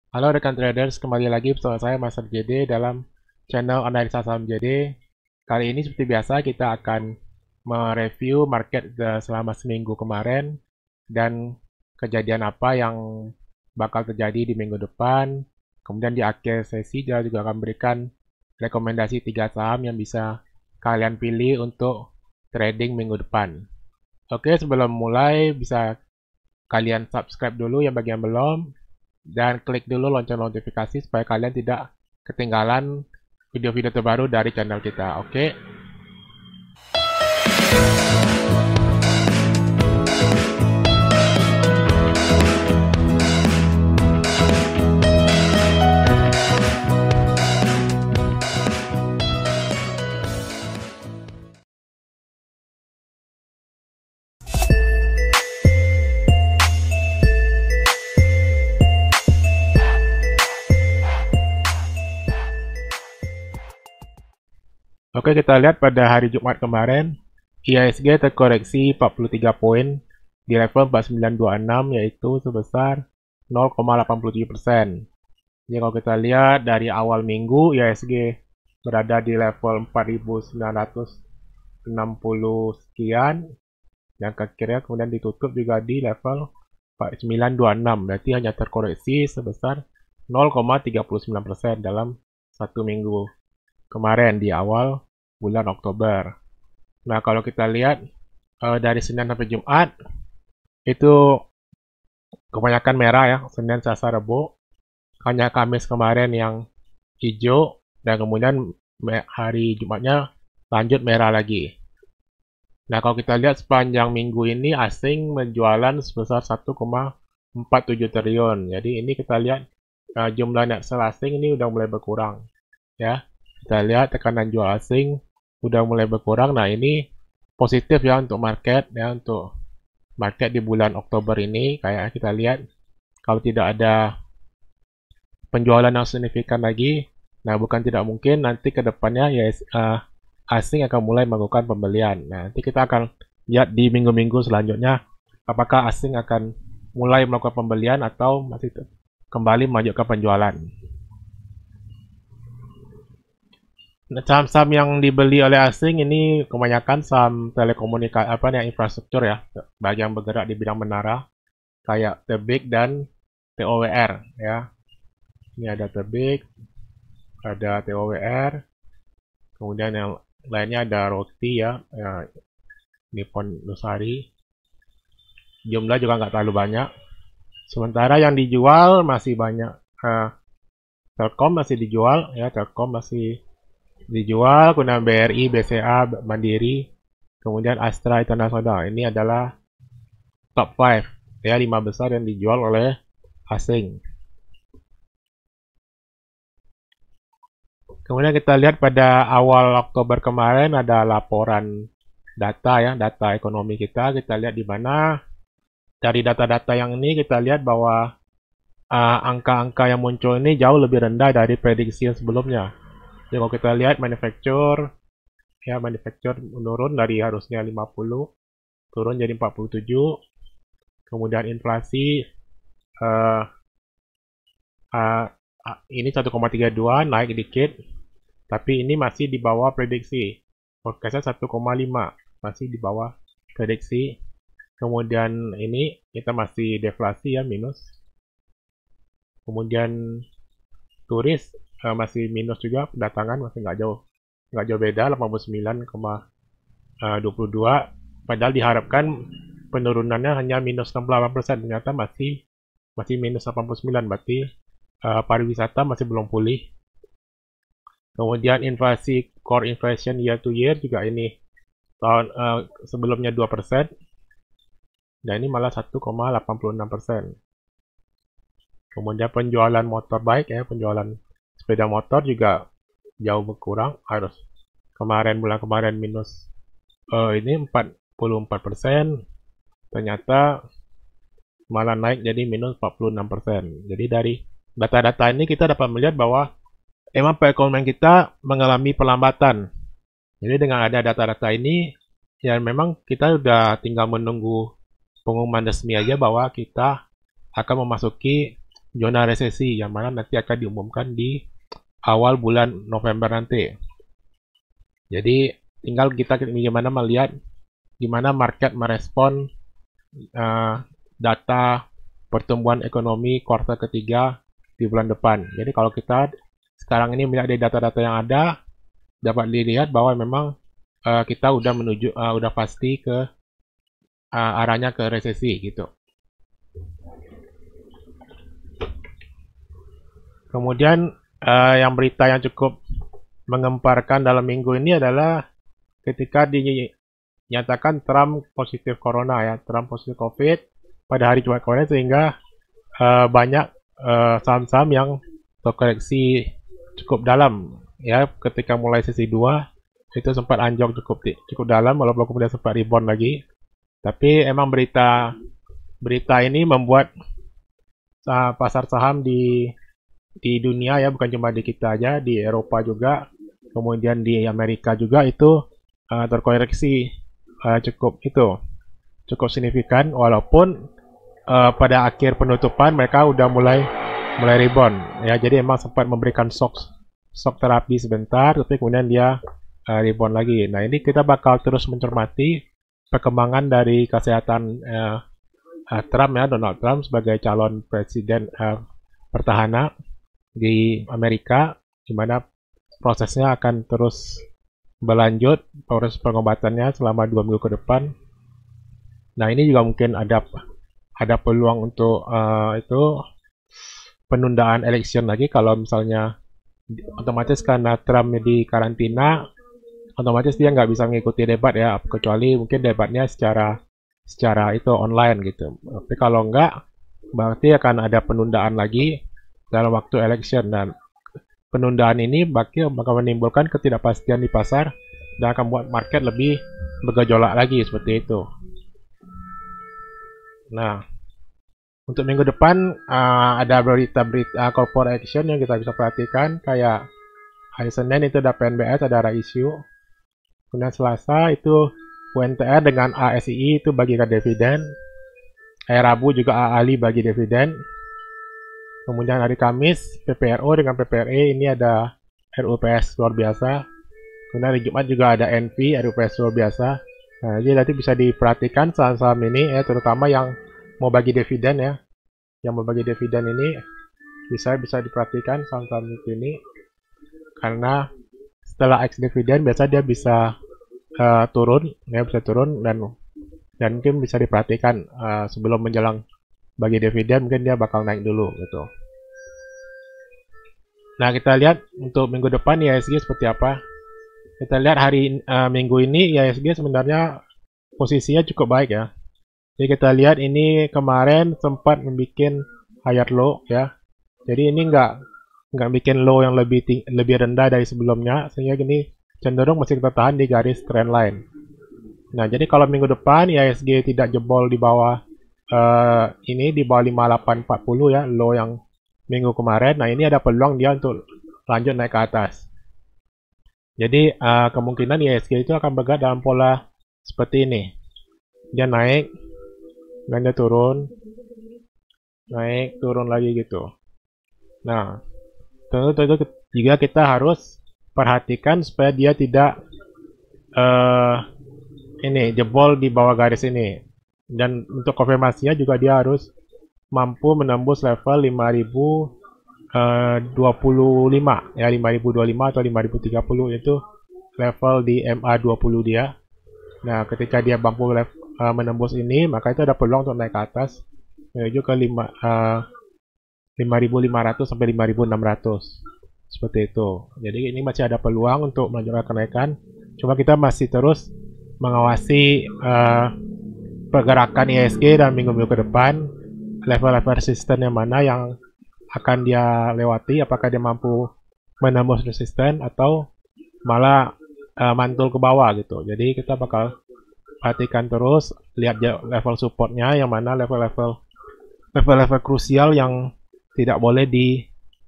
Halo rekan traders, kembali lagi bersama saya Mas JD dalam channel analisa saham JD. Kali ini seperti biasa kita akan mereview market selama seminggu kemarin dan kejadian apa yang bakal terjadi di minggu depan. Kemudian di akhir sesi dia juga akan berikan rekomendasi 3 saham yang bisa kalian pilih untuk trading minggu depan. Oke, sebelum mulai bisa kalian subscribe dulu yang bagi yang belum, dan klik dulu lonceng notifikasi supaya kalian tidak ketinggalan video-video terbaru dari channel kita. Oke. Oke, kita lihat pada hari Jumat kemarin, IHSG terkoreksi 43 poin di level 4926 yaitu sebesar 0,87%. Jadi kalau kita lihat dari awal minggu IHSG berada di level 4960 sekian dan akhirnya kemudian ditutup juga di level 4926, berarti hanya terkoreksi sebesar 0,39% dalam satu minggu kemarin di awal bulan Oktober. Nah, kalau kita lihat dari Senin sampai Jumat itu kebanyakan merah ya, Senin, Selasa, Rabu. Hanya Kamis kemarin yang hijau dan kemudian hari Jumatnya lanjut merah lagi. Nah, kalau kita lihat sepanjang minggu ini asing menjualan sebesar 1,47 triliun. Jadi ini kita lihat jumlah net sell asing ini udah mulai berkurang ya. Kita lihat tekanan jual asing udah mulai berkurang. Nah, ini positif ya untuk market ya, untuk market di bulan Oktober ini. Kayak kita lihat kalau tidak ada penjualan yang signifikan lagi, nah bukan tidak mungkin nanti ke depannya ya asing akan mulai melakukan pembelian. Nah, nanti kita akan lihat di minggu-minggu selanjutnya apakah asing akan mulai melakukan pembelian atau masih kembali melanjutkan penjualan. Nah, saham-saham yang dibeli oleh asing ini kebanyakan saham telekomunikasi apa nih, infrastruktur ya, bagi yang bergerak di bidang menara kayak Tebik dan TOWR ya. Ini ada Tebik, ada TOWR, kemudian yang lainnya ada Roti ya, Nippon Nusari. Jumlah juga nggak terlalu banyak. Sementara yang dijual masih banyak. Telkom masih dijual ya, Telkom masih dijual, kemudian BRI, BCA, Mandiri, kemudian Astra International. Ini adalah top 5 ya, 5 besar yang dijual oleh asing. Kemudian kita lihat pada awal Oktober kemarin ada laporan data ya, data ekonomi kita. Kita lihat di mana dari data-data yang ini kita lihat bahwa angka-angka yang muncul ini jauh lebih rendah dari prediksi yang sebelumnya. Jadi kalau kita lihat manufacture menurun dari harusnya 50 turun jadi 47. Kemudian inflasi ini 1,32 naik dikit, tapi ini masih di bawah prediksi. Forecastnya 1,5 masih di bawah prediksi. Kemudian ini kita masih deflasi ya, minus. Kemudian turis masih minus juga, kedatangan masih nggak jauh beda 89,22, padahal diharapkan penurunannya hanya minus 68%, ternyata masih minus 89, berarti pariwisata masih belum pulih. Kemudian inflasi core inflation year to year juga ini tahun sebelumnya 2%, dan ini malah 1,86%. Kemudian penjualan motorbike ya, penjualan sepeda motor juga jauh berkurang. Harus bulan kemarin minus ini 44%, ternyata malah naik jadi minus 46%. Jadi dari data-data ini kita dapat melihat bahwa emang perekonomian kita mengalami perlambatan. Jadi dengan ada data-data ini, ya memang kita udah tinggal menunggu pengumuman resmi aja bahwa kita akan memasuki zona resesi yang mana nanti akan diumumkan di awal bulan November nanti. Jadi tinggal kita gimana melihat gimana market merespon data pertumbuhan ekonomi kuartal ketiga di bulan depan. Jadi kalau kita sekarang ini melihat dari data-data yang ada, dapat dilihat bahwa memang kita udah menuju udah pasti ke arahnya ke resesi gitu. Kemudian yang berita yang cukup mengemparkan dalam minggu ini adalah ketika dinyatakan Trump positif corona ya, Trump positif COVID pada hari Jumat kemarin, sehingga banyak saham-saham yang terkoreksi cukup dalam ya. Ketika mulai sesi 2 itu sempat anjlok cukup dalam, walaupun kemudian sempat rebound lagi. Tapi emang berita ini membuat pasar saham di dunia ya, bukan cuma di kita aja, di Eropa juga, kemudian di Amerika juga itu terkoreksi cukup signifikan, walaupun pada akhir penutupan mereka udah mulai rebound ya. Jadi emang sempat memberikan shock terapi sebentar, tapi kemudian dia rebound lagi. Nah, ini kita bakal terus mencermati perkembangan dari kesehatan Trump ya, Donald Trump sebagai calon presiden pertahanan di Amerika, di mana prosesnya akan terus berlanjut, proses pengobatannya selama 2 minggu ke depan. Nah, ini juga mungkin ada peluang untuk itu penundaan election lagi kalau misalnya otomatis karena Trump di karantina, otomatis dia nggak bisa mengikuti debat ya, kecuali mungkin debatnya secara itu online gitu. Tapi kalau nggak, berarti akan ada penundaan lagi dalam waktu election, dan penundaan ini bakal menimbulkan ketidakpastian di pasar dan akan membuat market lebih bergejolak lagi seperti itu. Nah, untuk minggu depan ada berita-berita corporate action yang kita bisa perhatikan, kayak hari Senin itu ada PNBS, ada issue. Kemudian Selasa itu UNTR dengan ASII itu bagikan dividen. Hari Rabu juga AALI bagi dividen. Kemudian hari Kamis PPRO dengan PPRE, ini ada RUPS luar biasa. Kemudian hari Jumat juga ada NV RUPS luar biasa. Nah, jadi nanti bisa diperhatikan saham-saham ini ya, terutama yang mau bagi dividen ya. Yang mau bagi dividen ini bisa diperhatikan saham-saham ini, karena setelah ex dividen biasa dia bisa turun ya, dan mungkin bisa diperhatikan sebelum menjelang bagi dividen, mungkin dia bakal naik dulu gitu. Nah, kita lihat untuk minggu depan IHSG seperti apa. Kita lihat hari minggu ini IHSG sebenarnya posisinya cukup baik ya. Jadi kita lihat ini kemarin sempat membuat higher low ya. Jadi ini nggak bikin low yang lebih rendah dari sebelumnya, sehingga gini cenderung masih tertahan di garis trend line. Nah, jadi kalau minggu depan IHSG tidak jebol di bawah ini, di bawah 5840 ya, low yang minggu kemarin. Nah, ini ada peluang dia untuk lanjut naik ke atas. Jadi kemungkinan IHSG itu akan bergerak dalam pola seperti ini. Dia naik, dan dia turun, naik, turun lagi gitu. Nah, tentu juga kita harus perhatikan supaya dia tidak ini jebol di bawah garis ini. Dan untuk konfirmasinya juga dia harus mampu menembus level 5025 ya, 5025 atau 5030 itu level di MA20 dia. Nah, ketika dia mampu menembus ini, maka itu ada peluang untuk naik ke atas menuju ke 5500 sampai 5600 seperti itu. Jadi ini masih ada peluang untuk melanjutkan kenaikan. Cuma kita masih terus mengawasi pergerakan IHSG dan minggu-minggu ke depan, level-level resisten yang mana yang akan dia lewati, apakah dia mampu menembus resisten atau malah mantul ke bawah gitu. Jadi kita bakal perhatikan terus, lihat level supportnya yang mana, level-level krusial yang tidak boleh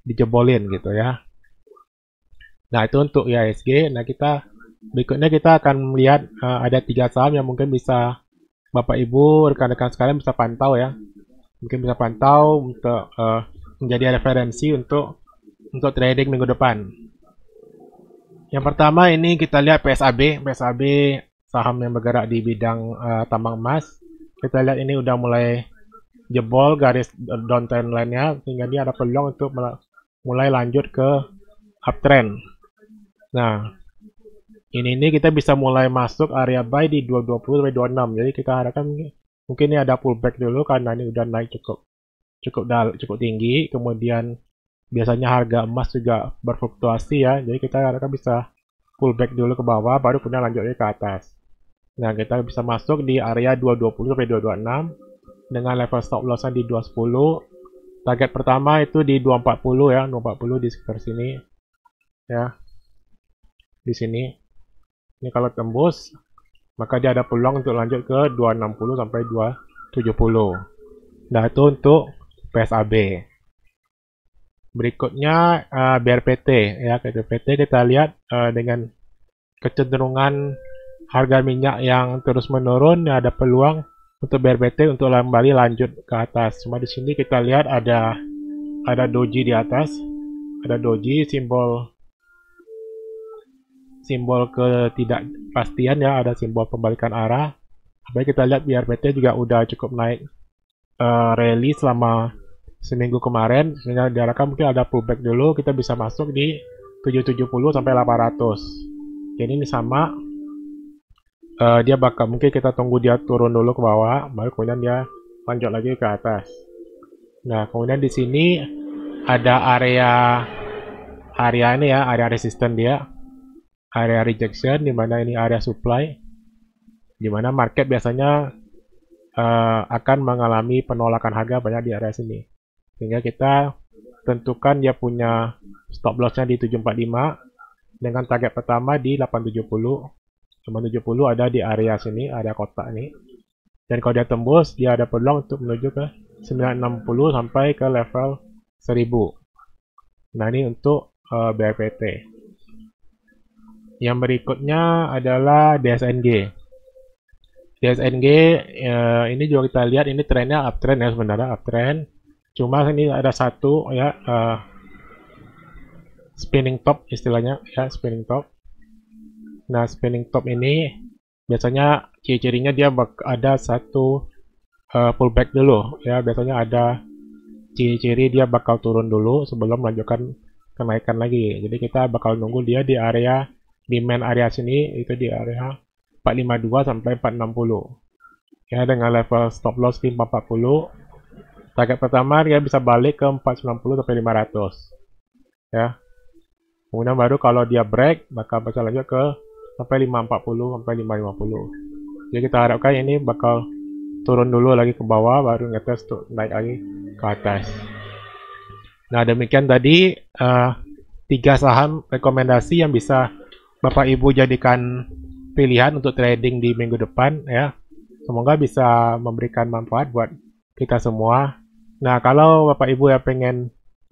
dijebolin gitu ya. Nah, itu untuk IHSG. Nah, berikutnya kita akan melihat ada 3 saham yang mungkin bisa Bapak Ibu rekan-rekan sekalian bisa pantau ya. Mungkin bisa pantau untuk menjadi referensi untuk trading minggu depan. Yang pertama ini kita lihat PSAB. PSAB saham yang bergerak di bidang tambang emas. Kita lihat ini udah mulai jebol garis downtrend line-nya, sehingga dia ada peluang untuk mulai lanjut ke uptrend. Nah, ini kita bisa mulai masuk area buy di 220 sampai 26. Jadi kita harapkan mungkin ini ada pullback dulu karena ini udah naik cukup tinggi. Kemudian biasanya harga emas juga berfluktuasi ya. Jadi kita harapkan bisa pullback dulu ke bawah, baru kemudian lanjutnya ke atas. Nah, kita bisa masuk di area 220 sampai 226 dengan level stop loss di 210. Target pertama itu di 240 ya, 240 di sekitar sini. Ya. Di sini. Ini kalau tembus, maka dia ada peluang untuk lanjut ke 260 sampai 270. Nah, itu untuk PSAB. Berikutnya BRPT ya. BRPT kita lihat dengan kecenderungan harga minyak yang terus menurun, ada peluang untuk BRPT untuk kembali lanjut ke atas. Cuma di sini kita lihat ada doji di atas, ada doji simbol ketidakpastian ya, ada simbol pembalikan arah. Tapi kita lihat BRPT juga udah cukup naik rally selama seminggu kemarin, sehingga diharapkan mungkin ada pullback dulu, kita bisa masuk di 770 sampai 800. Jadi ini sama, dia bakal mungkin kita tunggu dia turun dulu ke bawah, baru kemudian dia lanjut lagi ke atas. Nah, kemudian di sini ada area ini ya, area resisten dia, area rejection, di mana ini area supply, di mana market biasanya akan mengalami penolakan harga banyak di area sini. Sehingga kita tentukan dia punya stop loss-nya di 745 dengan target pertama di 870. 870 ada di area sini, area kotak ini. Dan kalau dia tembus, dia ada peluang untuk menuju ke 960 sampai ke level 1000. Nah, ini untuk BRPT. Yang berikutnya adalah DSNG. DSNG ini juga kita lihat, ini trennya uptrend ya, sebenarnya uptrend. Cuma ini ada satu ya spinning top istilahnya ya, spinning top. Nah, spinning top ini biasanya ciri-cirinya dia ada satu pullback dulu ya, biasanya ada ciri-ciri dia bakal turun dulu sebelum melanjutkan kenaikan lagi. Jadi kita bakal nunggu dia di area main area sini, itu di area 452 sampai 460 ya, dengan level stop loss di 440. Target pertama dia bisa balik ke 490 sampai 500 ya. Kemudian baru kalau dia break bakal lanjut ke sampai 540 sampai 550. Jadi kita harapkan ini bakal turun dulu lagi ke bawah, baru ngetes untuk naik lagi ke atas. Nah, demikian tadi 3 saham rekomendasi yang bisa Bapak Ibu jadikan pilihan untuk trading di minggu depan ya. Semoga bisa memberikan manfaat buat kita semua. Nah, kalau Bapak Ibu yang pengen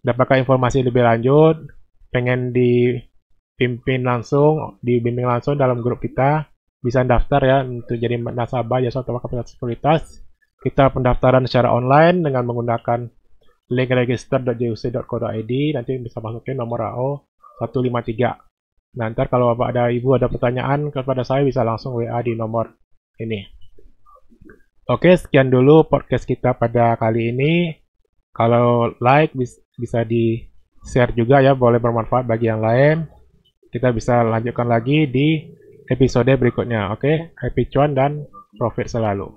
dapatkan informasi lebih lanjut, pengen dibimbing langsung dalam grup kita, bisa daftar ya untuk jadi nasabah jasa atau kapasitas sekuritas. Kita pendaftaran secara online dengan menggunakan link register.juc.co.id, nanti bisa masukin nomor AO 153. Nah, ntar kalau Bapak Ibu ada pertanyaan kepada saya, bisa langsung WA di nomor ini. Oke, sekian dulu podcast kita pada kali ini. Kalau like, bisa di-share juga ya, boleh bermanfaat bagi yang lain. Kita bisa lanjutkan lagi di episode berikutnya. Oke, happy cuan dan profit selalu.